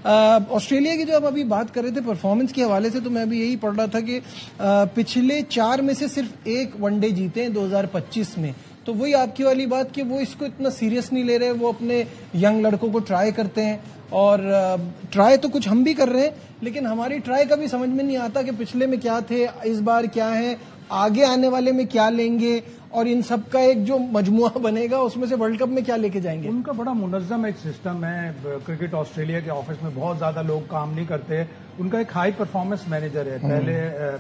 Australia की जो आप अभी बात कर रहे थे परफॉर्मेंस के हवाले से, तो मैं अभी यही पढ़ रहा था कि पिछले 4 में से सिर्फ 1 वनडे जीते हैं 2025 में। तो वही आपकी वाली बात कि वो इसको इतना सीरियस नहीं ले रहे, वो अपने यंग लड़कों को ट्राई करते हैं। और ट्राई तो कुछ हम भी कर रहे हैं, लेकिन हमारी ट्राई का भी समझ में नहीं आता कि पिछले में क्या थे, इस बार क्या है, आगे आने वाले में क्या लेंगे, और इन सब का एक जो मजमुआ बनेगा उसमें से वर्ल्ड कप में क्या लेके जाएंगे। उनका बड़ा मुनज़्ज़म एक सिस्टम है। क्रिकेट ऑस्ट्रेलिया के ऑफिस में बहुत ज्यादा लोग काम नहीं करते। उनका एक हाई परफॉर्मेंस मैनेजर है। पहले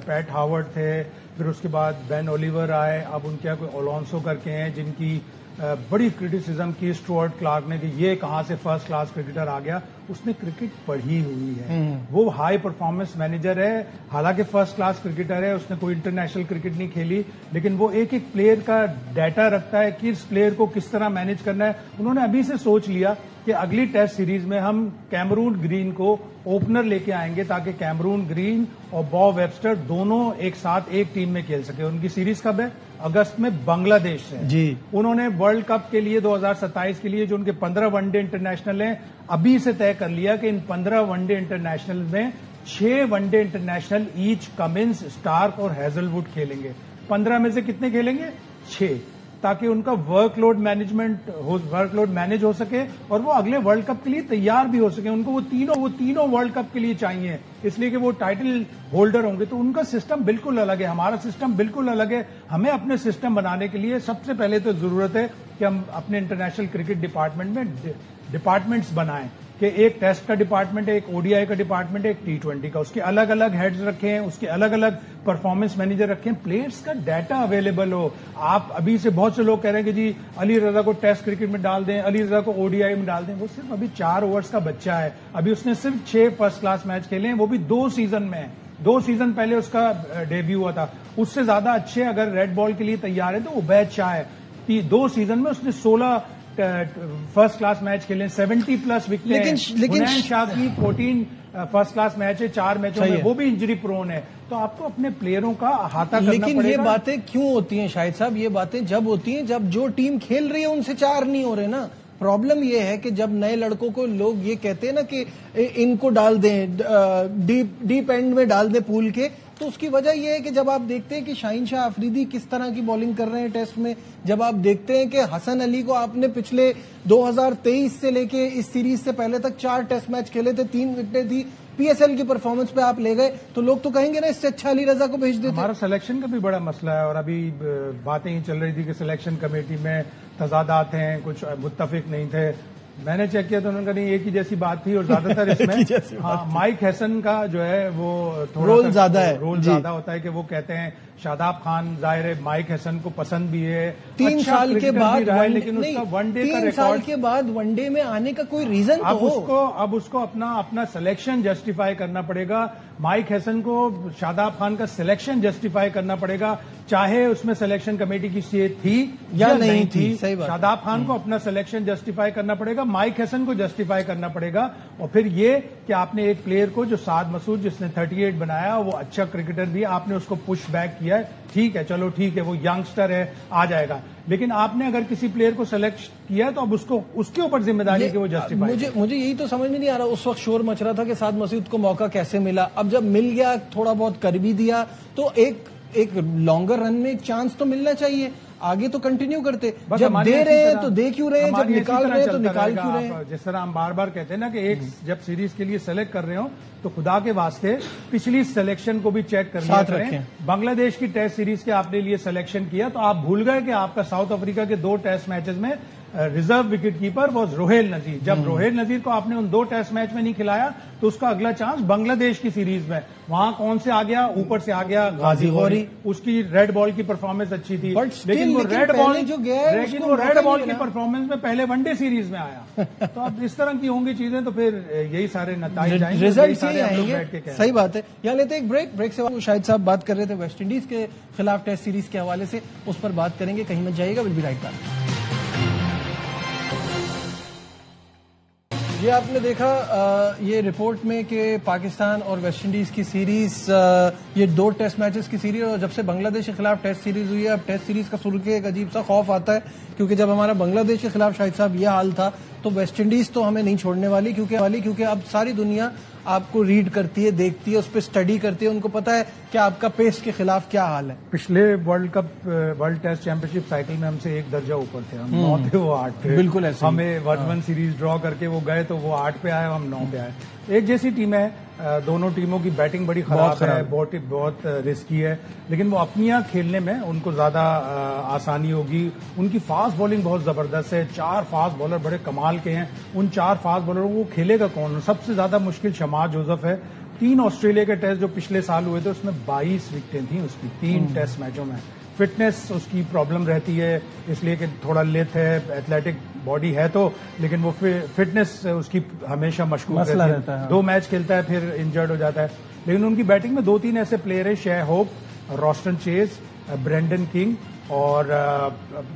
पैट हावर्ड थे, फिर उसके बाद बेन ओलिवर आए, अब उनके यहाँ कोई ओलोंसो करके हैं जिनकी बड़ी क्रिटिसिज्म की स्टुअर्ट क्लार्क ने कि ये कहां से फर्स्ट क्लास क्रिकेटर आ गया। उसने क्रिकेट पढ़ी हुई है, वो हाई परफॉर्मेंस मैनेजर है। हालांकि फर्स्ट क्लास क्रिकेटर है, उसने कोई इंटरनेशनल क्रिकेट नहीं खेली, लेकिन वो एक एक प्लेयर का डाटा रखता है कि इस प्लेयर को किस तरह मैनेज करना है। उन्होंने अभी से सोच लिया कि अगली टेस्ट सीरीज में हम कैमरून ग्रीन को ओपनर लेके आएंगे ताकि कैमरून ग्रीन और बॉब वेबस्टर दोनों एक साथ एक टीम में खेल सके। उनकी सीरीज कब है? अगस्त में बांग्लादेश से जी। उन्होंने वर्ल्ड कप के लिए 2027 के लिए जो उनके 15 वनडे इंटरनेशनल हैं, अभी से तय कर लिया कि इन 15 वनडे इंटरनेशनल में 6 one day international each Cummins, Starc और हैजलवुड खेलेंगे। 15 में से कितने खेलेंगे? 6, ताकि उनका वर्कलोड मैनेज हो सके और वो अगले वर्ल्ड कप के लिए तैयार भी हो सके। उनको वो तीनों वर्ल्ड कप के लिए चाहिए, इसलिए कि वो टाइटल होल्डर होंगे। तो उनका सिस्टम बिल्कुल अलग है, हमारा सिस्टम बिल्कुल अलग है। हमें अपने सिस्टम बनाने के लिए सबसे पहले तो जरूरत है कि हम अपने इंटरनेशनल क्रिकेट डिपार्टमेंट में डिपार्टमेंट्स बनाएं कि एक टेस्ट का डिपार्टमेंट है, एक ओडीआई का डिपार्टमेंट है, एक टी20 का, उसके अलग अलग हेड्स रखे हैं, उसके अलग अलग परफॉर्मेंस मैनेजर रखे हैं, प्लेयर्स का डाटा अवेलेबल हो। आप अभी से बहुत से लोग कह रहे हैं कि जी अली रजा को टेस्ट क्रिकेट में डाल दें, अली रजा को ओडीआई में डाल दें। वो सिर्फ अभी 4 ओवर्स का बच्चा है, अभी उसने सिर्फ 6 फर्स्ट क्लास मैच खेले हैं, वो भी 2 सीजन में है। 2 सीजन पहले उसका डेब्यू हुआ था। उससे ज्यादा अच्छे अगर रेड बॉल के लिए तैयार है तो उबैद शाह है। 2 सीजन में उसने 16 फर्स्ट क्लास मैच खेले, 70+ विकेट। लेकिन शाह की 14 फर्स्ट क्लास मैच है 4 मैचों में, वो भी इंजरी प्रोन है। तो आपको अपने प्लेयरों का अहाता करना पड़ेगा। लेकिन ये बातें क्यों होती हैं शाहिद साहब? ये बातें जब होती हैं जब जो टीम खेल रही है उनसे 4 नहीं हो रहे ना। प्रॉब्लम ये है कि जब नए लड़कों को लोग ये कहते हैं ना कि इनको डाल दें, डीप एंड में डाल दें पूल के, तो उसकी वजह यह है कि जब आप देखते हैं कि शाहीन शाह अफरीदी किस तरह की बॉलिंग कर रहे हैं टेस्ट में, जब आप देखते हैं कि हसन अली को आपने पिछले 2023 से लेके इस सीरीज से पहले तक 4 टेस्ट मैच खेले थे, 3 विकेटें थी, पीएसएल की परफॉर्मेंस पे आप ले गए, तो लोग तो कहेंगे ना इससे अच्छा अली रजा को भेज देते। हमारा सिलेक्शन का भी बड़ा मसला है, और अभी बातें ही चल रही थी कि सिलेक्शन कमेटी में तजादात हैं, कुछ मुत्तफिक नहीं थे। मैंने चेक किया तो उन्होंने कहा नहीं, एक ही जैसी बात थी, और ज्यादातर इसमें माइक हैसन का जो है वो थोड़ा रोल ज्यादा है, रोल ज्यादा होता है कि वो कहते हैं शादाब खान जाहिर है माइक हैसन को पसंद भी है, 3 साल के बाद लेकिन उसका वनडे का 3 साल के बाद वनडे में आने का कोई रीजन तो हो। अब उसको अपना सिलेक्शन जस्टिफाई करना पड़ेगा। माइक हैसन को शादाब खान का सिलेक्शन जस्टिफाई करना पड़ेगा, चाहे उसमें सिलेक्शन कमेटी की सीट थी या नहीं थी। शादाब खान को अपना सिलेक्शन जस्टिफाई करना पड़ेगा, माइक हैसन को जस्टिफाई करना पड़ेगा। और फिर ये कि आपने एक प्लेयर को जो साद मसूद जिसने 38 बनाया, वो अच्छा क्रिकेटर भी, आपने उसको पुश बैक किया है, ठीक है, चलो ठीक है, वो यंगस्टर है, आ जाएगा। लेकिन आपने अगर किसी प्लेयर को सेलेक्ट किया तो अब उसको उसके ऊपर जिम्मेदारी है कि वो जस्टिफाई। मुझे यही तो समझ में नहीं आ रहा, उस वक्त शोर मच रहा था कि साद मसूद को मौका कैसे मिला, अब जब मिल गया, थोड़ा बहुत कर भी दिया, तो एक लॉन्गर रन में एक चांस तो मिलना चाहिए। आगे तो कंटिन्यू करते, जब दे रहे हैं तो दे क्यों रहे हैं, जब निकाल रहे हैं तो निकाल क्यों रहे हैं। जिस तरह हम बार बार कहते हैं ना कि एक जब सीरीज के लिए सेलेक्ट कर रहे हो तो खुदा के वास्ते पिछली सिलेक्शन को भी चेक कर लिया करें। बांग्लादेश की टेस्ट सीरीज के आपने लिए सिलेक्शन किया तो आप भूल गए कि आपका साउथ अफ्रीका के 2 टेस्ट मैचेस में reserve wicket keeper was Rohail Nazir. जब रोहेल नजीर को आपने उन 2 टेस्ट मैच में नहीं खिलाया तो उसका अगला चांस बांग्लादेश की सीरीज में, वहां कौन से आ गया, ऊपर से आ गया गाजी गौरी। उसकी रेड बॉल की परफॉर्मेंस अच्छी थी, लेकिन वो रेड बॉल की परफॉर्मेंस में पहले वनडे सीरीज में आया। तो अब इस तरह की होंगी चीजें तो फिर यही सारे नतीजे जाएंगे, रिजल्ट आएंगे। सही बात है। यहाँ लेते एक ब्रेक से शाहिद साहब बात कर रहे थे वेस्ट इंडीज के खिलाफ टेस्ट सीरीज के हवाले से, उस पर बात करेंगे, कहीं मत जाइएगा, विल बी राइट बैक। ये आपने देखा ये रिपोर्ट में कि पाकिस्तान और वेस्ट इंडीज की सीरीज, ये 2 टेस्ट मैचेस की सीरीज, और जब से बांग्लादेश के खिलाफ टेस्ट सीरीज हुई है, अब टेस्ट सीरीज का सुन के एक अजीब सा खौफ आता है, क्योंकि जब हमारा बांग्लादेश के खिलाफ शाहिद साहब ये हाल था तो तो वेस्ट इंडीज तो हमें नहीं छोड़ने वाली, क्योंकि अब सारी दुनिया आपको रीड करती है, देखती है, उस पर स्टडी करती है, उनको पता है कि आपका पेस के खिलाफ क्या हाल है। पिछले वर्ल्ड टेस्ट चैंपियनशिप साइकिल में हमसे एक दर्जा ऊपर थे, हम 9 थे, वो 8 थे। बिल्कुल ऐसे हमें 1-1 सीरीज ड्रॉ करके वो गए, तो वो 8 पे आए, हम 9 पे आए। एक जैसी टीम है, दोनों टीमों की बैटिंग बड़ी खराब है, बहुत रिस्की है, लेकिन वो अपनी यहाँ खेलने में उनको ज्यादा आसानी होगी। उनकी फास्ट बॉलिंग बहुत जबरदस्त है, 4 फास्ट बॉलर बड़े कमाल के हैं। उन 4 फास्ट बॉलरों को खेलेगा कौन? सबसे ज्यादा मुश्किल शमाज जोसेफ है। 3 ऑस्ट्रेलिया के टेस्ट जो पिछले साल हुए थे उसमें 22 विकेटें थी उसकी 3 टेस्ट मैचों में। फिटनेस उसकी प्रॉब्लम रहती है, इसलिए कि थोड़ा लेथ है, एथलेटिक बॉडी है तो, लेकिन वो फिटनेस उसकी हमेशा मशकूक रहती है। 2 मैच खेलता है फिर इंजर्ड हो जाता है। लेकिन उनकी बैटिंग में 2-3 ऐसे प्लेयर है, Shai Hope, Roston Chase, Brandon King और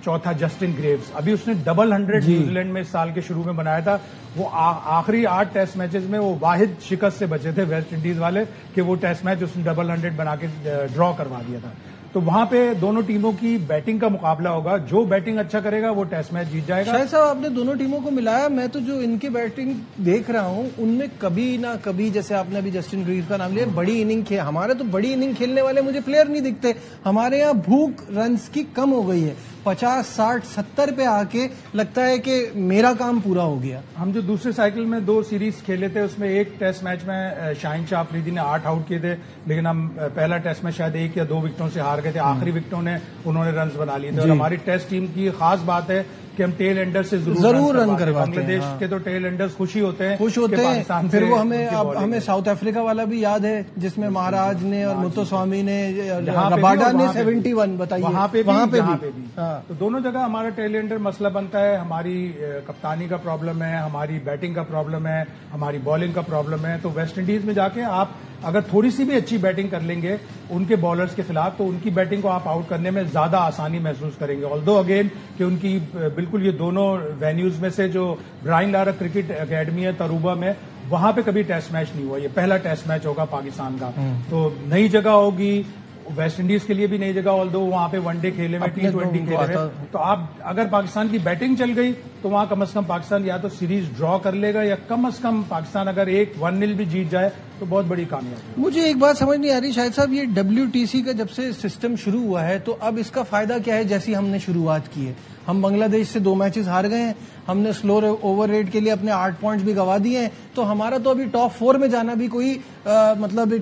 चौथा जस्टिन ग्रेव्स। अभी उसने डबल 100 न्यूजीलैंड में इस साल के शुरू में बनाया था। वो आखिरी 8 टेस्ट मैचेस में वो वाहिद शिकस्त से बचे थे वेस्ट इंडीज वाले कि वो टेस्ट मैच उसने डबल 100 बना के ड्रॉ करवा दिया था। तो वहां पे दोनों टीमों की बैटिंग का मुकाबला होगा, जो बैटिंग अच्छा करेगा वो टेस्ट मैच जीत जाएगा। शायद साहब आपने दोनों टीमों को मिलाया, मैं तो जो इनकी बैटिंग देख रहा हूं उनमें कभी ना कभी, जैसे आपने अभी जस्टिन ग्रीव का नाम लिया, बड़ी इनिंग खेल, हमारे तो बड़ी इनिंग खेलने वाले मुझे प्लेयर नहीं दिखते। हमारे यहाँ भूख रन्स की कम हो गई है, 50, 60, 70 पे आके लगता है कि मेरा काम पूरा हो गया। हम जो दूसरे साइकिल में 2 सीरीज खेले थे उसमें एक टेस्ट मैच में शाहीन शाह अफरीदी ने 8 आउट किए थे, लेकिन हम पहला टेस्ट में शायद 1 या 2 विकेटों से हार गए थे। आखिरी विकेटों ने उन्होंने रन्स बना लिए थे। और हमारी टेस्ट टीम की खास बात है कि हम टेल एंडर से जरूर रन करवाते हैं। बांग्लादेश के तो टेल एंडर्स खुश होते हैं फिर वो हमें साउथ अफ्रीका वाला भी याद है जिसमें महाराज ने और मुत्तुस्वामी ने, रबाडा ने 71, बताइए वहां पे भी। तो दोनों जगह हमारा टेल एंडर मसला बनता है। हमारी कप्तानी का प्रॉब्लम है, हमारी बैटिंग का प्रॉब्लम है, हमारी बॉलिंग का प्रॉब्लम है। तो वेस्ट इंडीज में जाके आप अगर थोड़ी सी भी अच्छी बैटिंग कर लेंगे उनके बॉलर्स के खिलाफ, तो उनकी बैटिंग को आप आउट करने में ज्यादा आसानी महसूस करेंगे। ऑल्दो अगेन कि उनकी बिल्कुल ये दोनों वेन्यूज में से जो ब्रायन लारा क्रिकेट एकेडमी है तरूबा में, वहां पे कभी टेस्ट मैच नहीं हुआ। ये पहला टेस्ट मैच होगा पाकिस्तान का, तो नई जगह होगी, वेस्ट इंडीज के लिए भी नई जगह। ऑल्दो वहां पे वनडे खेले में, T20 खेले में, तो आप अगर पाकिस्तान की बैटिंग चल गई तो वहां कम से कम पाकिस्तान या तो सीरीज ड्रॉ कर लेगा, या कम से कम पाकिस्तान अगर 1-1-0 भी जीत जाए तो बहुत बड़ी कामयाबी। मुझे एक बात समझ नहीं आ रही शायद साहब, ये WTC का जब से सिस्टम शुरू हुआ है तो अब इसका फायदा क्या है? जैसी हमने शुरुआत की है, हम बांग्लादेश से 2 मैचेस हार गए हैं, हमने स्लो ओवर रेट के लिए अपने 8 पॉइंट्स भी गवा दिए हैं, तो हमारा तो अभी टॉप 4 में जाना भी कोई मतलब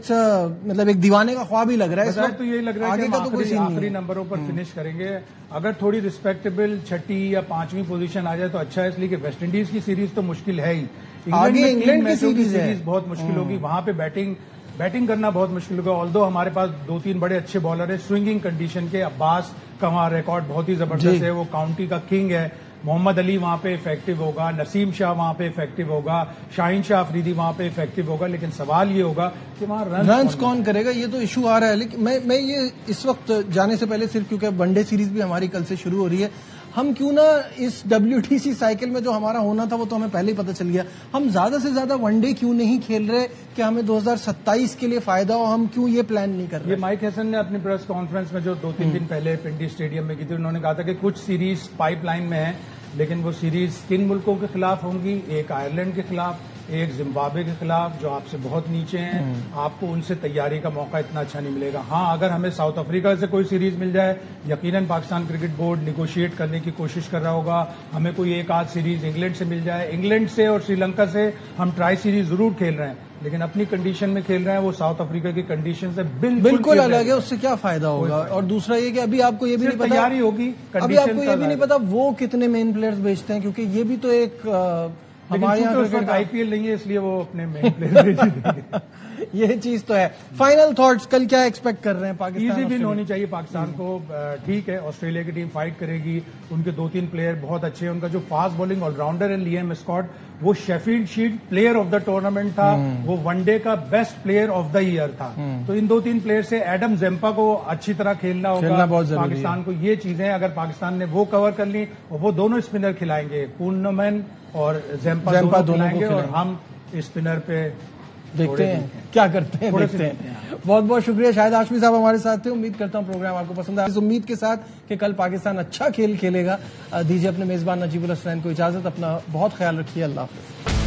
एक दीवाने का ख्वाब ही लग रहा है। तो यही लग रहा है आगे कि का तो कोई सीन आखिरी नंबरों पर फिनिश करेंगे। अगर थोड़ी रिस्पेक्टेबल 6ठी या 5वीं पोजीशन आ जाए तो अच्छा है, इसलिए कि वेस्ट इंडीज की सीरीज तो मुश्किल है ही, आगे इंग्लैंड की सीरीज बहुत मुश्किल होगी। वहां पे बैटिंग करना बहुत मुश्किल होगा। ऑल्दो हमारे पास 2-3 बड़े अच्छे बॉलर है स्विंगिंग कंडीशन के। अब्बास का वहां रिकॉर्ड बहुत ही जबरदस्त है, वो काउंटी का किंग है। मोहम्मद अली वहां पे इफेक्टिव होगा, नसीम शाह वहां पे इफेक्टिव होगा, शाहीन शाह अफरीदी वहां पे इफेक्टिव होगा, लेकिन सवाल ये होगा कि वहां रन्स कौन करेगा, ये तो इशू आ रहा है। लेकिन मैं ये इस वक्त जाने से पहले सिर्फ क्योंकि वनडे सीरीज भी हमारी कल से शुरू हो रही है, हम क्यों ना इस WTC साइकिल में जो हमारा होना था वो तो हमें पहले ही पता चल गया, हम ज्यादा से ज्यादा वनडे क्यों नहीं खेल रहे कि हमें 2027 के लिए फायदा हो, हम क्यों ये प्लान नहीं कर रहे? ये माइक हैसन ने अपनी प्रेस कॉन्फ्रेंस में जो 2-3 दिन पहले पिंडी स्टेडियम में की थी, उन्होंने कहा था कि कुछ सीरीज पाइपलाइन में है, लेकिन वो सीरीज किन मुल्कों के खिलाफ होंगी? एक आयरलैंड के खिलाफ, एक जिम्बाब्वे के खिलाफ जो आपसे बहुत नीचे हैं। आपको उनसे तैयारी का मौका इतना अच्छा नहीं मिलेगा। हाँ, अगर हमें साउथ अफ्रीका से कोई सीरीज मिल जाए, यकीनन पाकिस्तान क्रिकेट बोर्ड निगोशिएट करने की कोशिश कर रहा होगा। हमें कोई एक आध सीरीज इंग्लैंड से मिल जाए, इंग्लैंड से और श्रीलंका से हम ट्राई सीरीज जरूर खेल रहे हैं, लेकिन अपनी कंडीशन में खेल रहे हैं, वो साउथ अफ्रीका की कंडीशन से बिल्कुल अलग है। उससे क्या फायदा होगा? और दूसरा ये कि अभी आपको ये भी नहीं पता, तैयारी होगी, अभी आपको ये भी नहीं पता वो कितने मेन प्लेयर्स बेचते हैं, क्योंकि ये भी तो एक हमारे यहाँ IPL नहीं है, इसलिए वो अपने मेन प्लेयर भेज देंगे। ये चीज तो है। फाइनल थॉट्स, कल क्या एक्सपेक्ट कर रहे हैं? पाकिस्तान इजी विन होनी चाहिए पाकिस्तान को। ठीक है, ऑस्ट्रेलिया की टीम फाइट करेगी, उनके 2-3 प्लेयर बहुत अच्छे हैं। उनका जो फास्ट बॉलिंग ऑलराउंडर है लिएम स्कॉट, वो Sheffield shield player of the tournament था, वो वनडे का best player of the year था। तो इन 2-3 प्लेयर से एडम जेम्पा को अच्छी तरह खेलना होगा पाकिस्तान को। ये चीजें अगर पाकिस्तान ने वो कवर कर ली, और वो दोनों स्पिनर खिलाएंगे, पूर्णमन और जेम्पा दोनों खिलाएंगे, और हम स्पिनर पे देखते हैं क्या करते हैं, देखते हैं। बहुत बहुत शुक्रिया। शाहिद हाशमी साहब हमारे साथ थे। उम्मीद करता हूं प्रोग्राम आपको पसंद आया। इस उम्मीद के साथ कि कल पाकिस्तान अच्छा खेल खेलेगा, दीजिए अपने मेजबान नजीबुल हसनैन को इजाजत। अपना बहुत ख्याल रखिए। अल्लाह हाफिज।